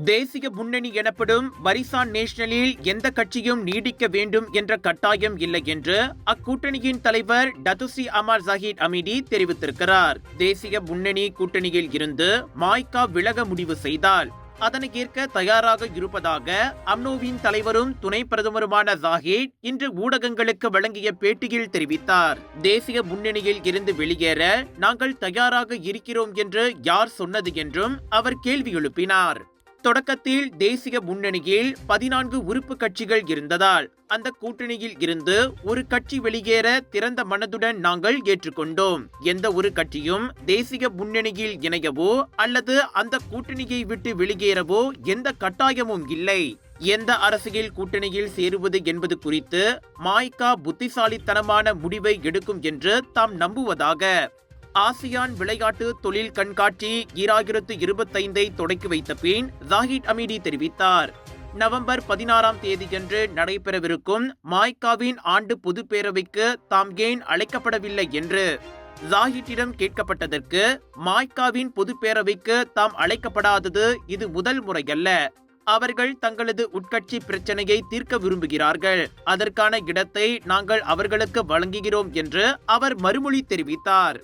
தேசிய முன்னணி எனப்படும் பரிசான் நேஷனலில் எந்த கட்சியும் நீடிக்க வேண்டும் என்ற கட்டாயம் இல்லை என்று அக்கூட்டணியின் தலைவர் டத்துஸ்ரீ அமார் ஜாஹிட் அமீடி தெரிவித்திருக்கிறார். தேசிய முன்னணி கூட்டணியில் இருந்து மாய்கா விலக முடிவு செய்தால் அதனை ஏற்க தயாராக இருப்பதாக அம்னோவின் தலைவரும் துணை பிரதமருமான ஜாஹிட் இன்று ஊடகங்களுக்கு வழங்கிய பேட்டியில் தெரிவித்தார். தேசிய முன்னணியில் இருந்து வெளியேற நாங்கள் தயாராக இருக்கிறோம் என்று யார் சொன்னது என்றும் அவர் கேள்வி எழுப்பினார். தொடக்கத்தில் தேசிய முன்னணியில் 14 உறுப்பு கட்சிகள் இருந்ததால் அந்த கூட்டணியில் இருந்து ஒரு கட்சி வெளியேற திறந்த மனதுடன் நாங்கள் ஏற்றுக்கொண்டோம். எந்த ஒரு கட்சியும் தேசிய முன்னணியில் இணையவோ அல்லது அந்த கூட்டணியை விட்டு வெளியேறவோ எந்த கட்டாயமும் இல்லை. எந்த அரசியல் கூட்டணியில் சேருவது என்பது குறித்து மாய்கா புத்திசாலித்தனமான முடிவை எடுக்கும் என்று தாம் நம்புவதாக ஆசியான் விளையாட்டு தொழில் கண்காட்சி 2025 தொடக்கி வைத்த பின் ஜாஹிட் அமீடி தெரிவித்தார். நவம்பர் 16ஆம் தேதியன்று நடைபெறவிருக்கும் மாய்காவின் ஆண்டு பொதுப்பேரவைக்கு தாம் ஏன் அழைக்கப்படவில்லை என்று ஜாஹிட்டிடம் கேட்கப்பட்டதற்கு மாய்காவின் பொதுப்பேரவைக்கு தாம் அழைக்கப்படாதது இது முதல் முறையல்ல. அவர்கள் தங்களது உட்கட்சி பிரச்சனையை தீர்க்க விரும்புகிறார்கள். அதற்கான இடத்தை நாங்கள் அவர்களுக்கு வழங்குகிறோம் என்று அவர் மறுமொழி தெரிவித்தார்.